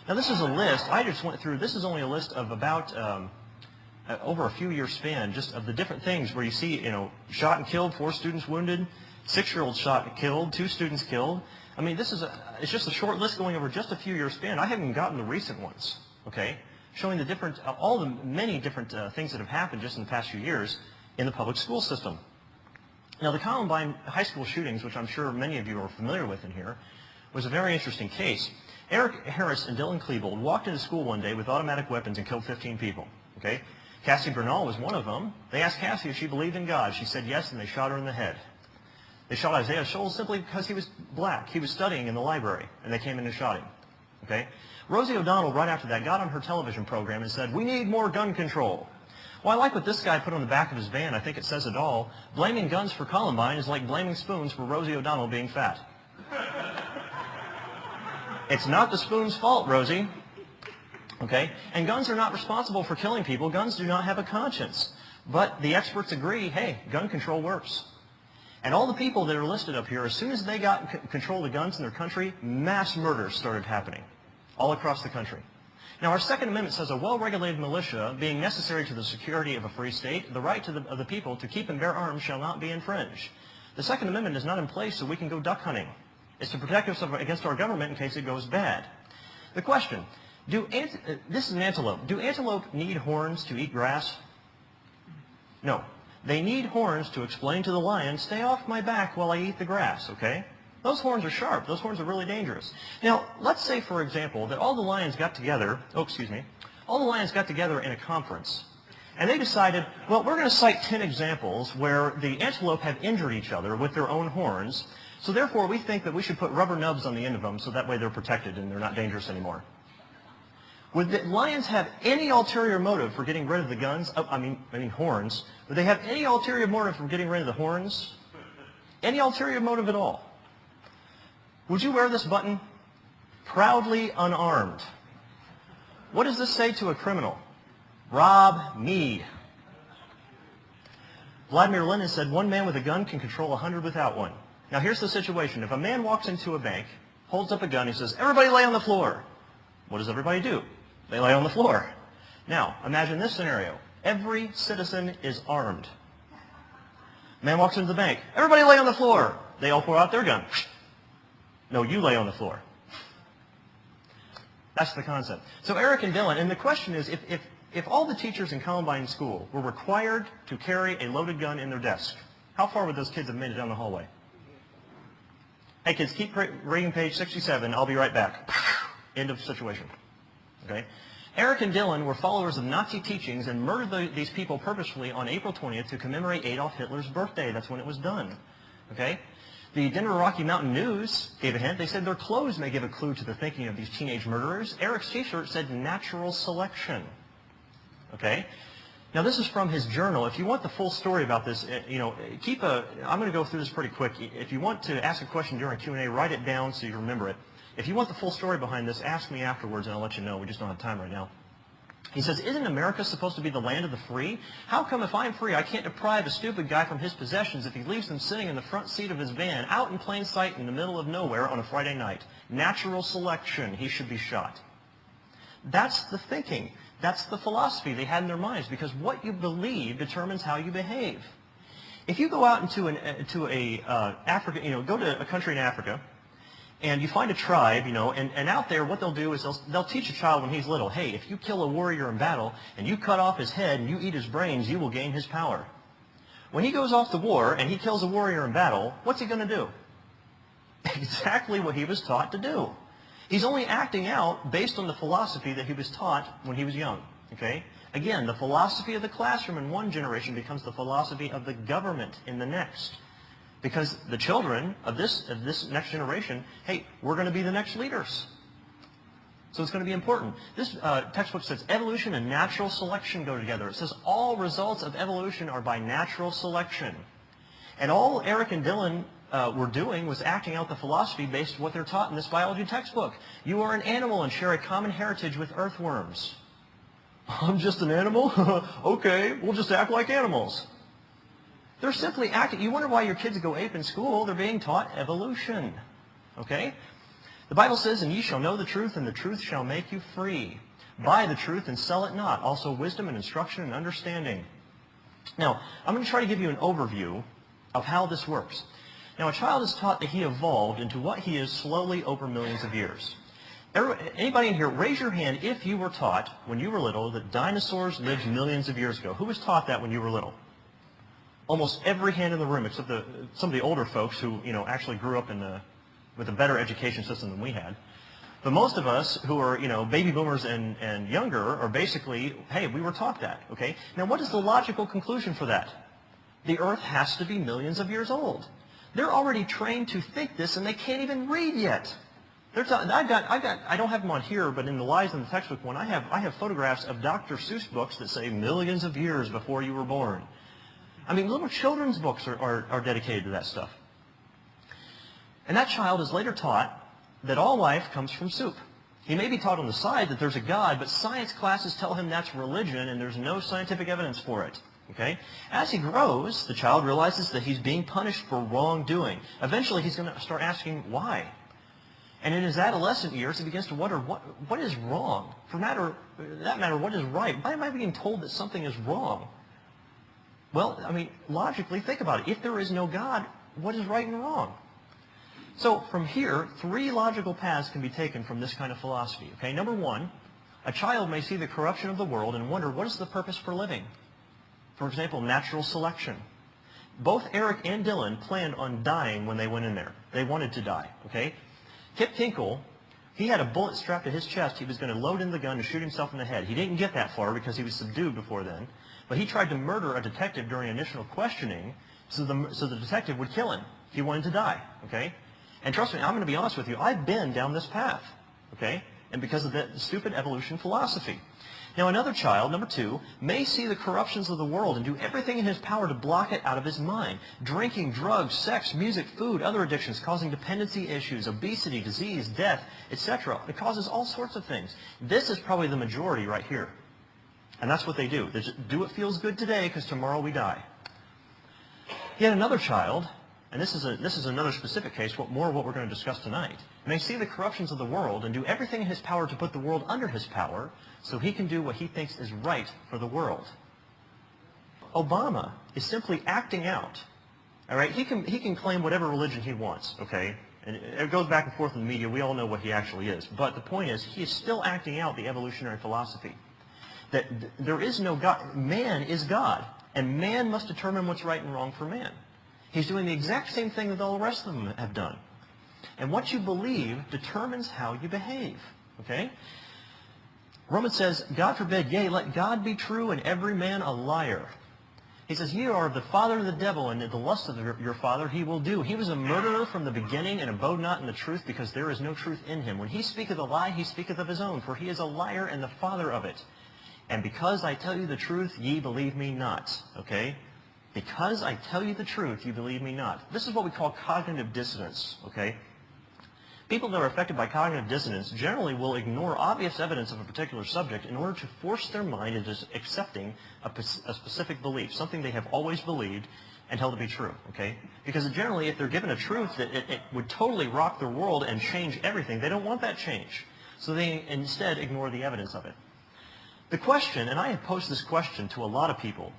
Now this is a list, I just went through, this is only a list of about over a few years span, just of the different things where you see, shot and killed, 4 students wounded, 6-year-old shot and killed, 2 students killed. I mean, it's just a short list going over just a few years span. I haven't even gotten the recent ones, okay, showing the different, all the many different things that have happened just in the past few years in the public school system. Now, the Columbine high school shootings, which I'm sure many of you are familiar with in here, was a very interesting case. Eric Harris and Dylan Klebold walked into school one day with automatic weapons and killed 15 people, okay? Cassie Bernal was one of them. They asked Cassie if she believed in God. She said yes, and they shot her in the head. They shot Isaiah Scholes simply because he was black. He was studying in the library, and they came in and shot him. Okay? Rosie O'Donnell, right after that, got on her television program and said, "We need more gun control." Well, I like what this guy put on the back of his van. I think it says it all. Blaming guns for Columbine is like blaming spoons for Rosie O'Donnell being fat. It's not the spoon's fault, Rosie. Okay? And guns are not responsible for killing people. Guns do not have a conscience. But the experts agree, hey, gun control works. And all the people that are listed up here, as soon as they got control of the guns in their country, mass murders started happening all across the country. Now, our Second Amendment says a well-regulated militia, being necessary to the security of a free state, the right of the people to keep and bear arms shall not be infringed. The Second Amendment is not in place so we can go duck hunting. It's to protect us against our government in case it goes bad. The question, this is an antelope. Do antelope need horns to eat grass? No. They need horns to explain to the lion, stay off my back while I eat the grass, okay? Those horns are sharp. Those horns are really dangerous. Now, let's say, for example, that all the lions got together, all the lions got together in a conference, and they decided, well, we're going to cite 10 examples where the antelope have injured each other with their own horns, so therefore we think that we should put rubber nubs on the end of them so that way they're protected and they're not dangerous anymore. Would the lions have any ulterior motive for getting rid of the guns? I mean horns. Would they have any ulterior motive for getting rid of the horns? Any ulterior motive at all? Would you wear this button? Proudly unarmed. What does this say to a criminal? Rob me. Vladimir Lenin said, one man with a gun can control 100 without one. Now here's the situation. If a man walks into a bank, holds up a gun, he says, everybody lay on the floor. What does everybody do? They lay on the floor. Now, imagine this scenario. Every citizen is armed. Man walks into the bank. Everybody lay on the floor. They all pull out their gun. No, you lay on the floor. That's the concept. So Eric and Dylan, and the question is, if all the teachers in Columbine School were required to carry a loaded gun in their desk, how far would those kids have made it down the hallway? Hey kids, keep reading page 67. I'll be right back. End of situation. Okay? Eric and Dylan were followers of Nazi teachings and murdered these people purposefully on April 20th to commemorate Adolf Hitler's birthday. That's when it was done. Okay? The Denver Rocky Mountain News gave a hint. They said their clothes may give a clue to the thinking of these teenage murderers. Eric's t-shirt said natural selection. Okay? Now this is from his journal. If you want the full story about this, I'm going to go through this pretty quick. If you want to ask a question during Q&A, write it down so you remember it. If you want the full story behind this, ask me afterwards and I'll let you know. We just don't have time right now. He says, isn't America supposed to be the land of the free? How come if I'm free, I can't deprive a stupid guy from his possessions if he leaves them sitting in the front seat of his van out in plain sight in the middle of nowhere on a Friday night? Natural selection. He should be shot. That's the thinking. That's the philosophy they had in their minds, because what you believe determines how you behave. If you go out into Africa, go to a country in Africa, and you find a tribe, and out there what they'll do is they'll teach a child when he's little, hey, if you kill a warrior in battle and you cut off his head and you eat his brains, you will gain his power. When he goes off to war and he kills a warrior in battle, what's he going to do? Exactly what he was taught to do. He's only acting out based on the philosophy that he was taught when he was young. Okay? Again, the philosophy of the classroom in one generation becomes the philosophy of the government in the next. Because the children of this next generation, hey, we're going to be the next leaders. So it's going to be important. This textbook says evolution and natural selection go together. It says all results of evolution are by natural selection. And all Eric and Dylan were doing was acting out the philosophy based on what they're taught in this biology textbook. You are an animal and share a common heritage with earthworms. I'm just an animal? Okay, we'll just act like animals. They're simply acting. You wonder why your kids go ape in school. They're being taught evolution. Okay? The Bible says, and ye shall know the truth, and the truth shall make you free. Buy the truth and sell it not. Also wisdom and instruction and understanding. Now, I'm going to try to give you an overview of how this works. Now, a child is taught that he evolved into what he is slowly over millions of years. Anybody in here, raise your hand if you were taught when you were little that dinosaurs lived millions of years ago. Who was taught that when you were little? Almost every hand in the room, except some of the older folks who, actually grew up with a better education system than we had. But most of us who are, baby boomers and younger are basically, hey, we were taught that, okay? Now, what is the logical conclusion for that? The earth has to be millions of years old. They're already trained to think this, and they can't even read yet. I don't have them on here, but in the Lies in the Textbook one, I have photographs of Dr. Seuss books that say millions of years before you were born. I mean, little children's books are dedicated to that stuff. And that child is later taught that all life comes from soup. He may be taught on the side that there's a God, but science classes tell him that's religion and there's no scientific evidence for it. Okay? As he grows, the child realizes that he's being punished for wrongdoing. Eventually, he's going to start asking why. And in his adolescent years, he begins to wonder, what is wrong? For that matter, what is right? Why am I being told that something is wrong? Well, I mean, logically, think about it. If there is no God, what is right and wrong? So from here, 3 logical paths can be taken from this kind of philosophy. Okay, number 1, a child may see the corruption of the world and wonder, what is the purpose for living? For example, natural selection. Both Eric and Dylan planned on dying when they went in there. They wanted to die, okay? Kip Tinkle, he had a bullet strapped to his chest. He was going to load in the gun to shoot himself in the head. He didn't get that far because he was subdued before then. But he tried to murder a detective during initial questioning so the detective would kill him. He wanted to die, okay? And trust me, I'm going to be honest with you, I've been down this path, okay? And because of that stupid evolution philosophy. Now another child, number 2, may see the corruptions of the world and do everything in his power to block it out of his mind. Drinking, drugs, sex, music, food, other addictions causing dependency issues, obesity, disease, death, etc. It causes all sorts of things. This is probably the majority right here. And that's what they do. They just do what feels good today because tomorrow we die. Yet another child, and this is another specific case, more of what we're going to discuss tonight, may see the corruptions of the world and do everything in his power to put the world under his power so he can do what he thinks is right for the world. Obama is simply acting out. All right, he can claim whatever religion he wants, okay? And it goes back and forth in the media. We all know what he actually is. But the point is, he is still acting out the evolutionary philosophy. That there is no God. Man is God. And man must determine what's right and wrong for man. He's doing the exact same thing that all the rest of them have done. And what you believe determines how you behave. Okay? Romans says, God forbid, yea, let God be true and every man a liar. He says, ye are of the father of the devil, and the lust of your father he will do. He was a murderer from the beginning, and abode not in the truth, because there is no truth in him. When he speaketh a lie, he speaketh of his own, for he is a liar and the father of it. And because I tell you the truth, ye believe me not. Okay? Because I tell you the truth, you believe me not. This is what we call cognitive dissonance. Okay? People that are affected by cognitive dissonance generally will ignore obvious evidence of a particular subject in order to force their mind into accepting a specific belief, something they have always believed and held to be true, okay? Because generally, if they're given a truth that it would totally rock their world and change everything, they don't want that change. So they instead ignore the evidence of it. The question, and I have posed this question to a lot of people,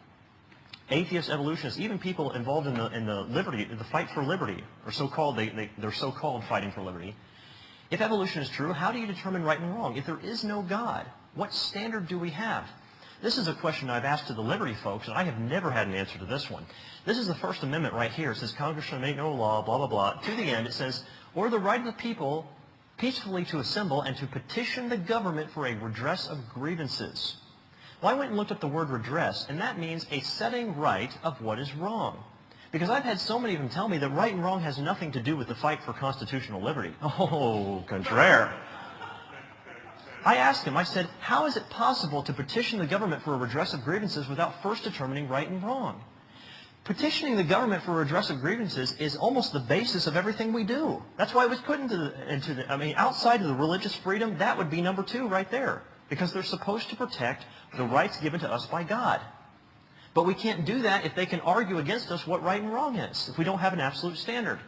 atheists, evolutionists, even people involved in the fight for liberty, or so-called, they're so-called fighting for liberty. If evolution is true, how do you determine right and wrong? If there is no God, what standard do we have? This is a question I've asked to the liberty folks, and I have never had an answer to this one. This is the First Amendment right here. It says, Congress shall make no law, blah, blah, blah. To the end, it says, or the right of the people peacefully to assemble and to petition the government for a redress of grievances. Well, I went and looked up the word redress, and that means a setting right of what is wrong. Because I've had so many of them tell me that right and wrong has nothing to do with the fight for constitutional liberty. Oh, contraire. I asked him, I said, how is it possible to petition the government for a redress of grievances without first determining right and wrong? Petitioning the government for a redress of grievances is almost the basis of everything we do. That's why it was put outside of the religious freedom, that would be number 2 right there. Because they're supposed to protect the rights given to us by God. But we can't do that if they can argue against us what right and wrong is, if we don't have an absolute standard.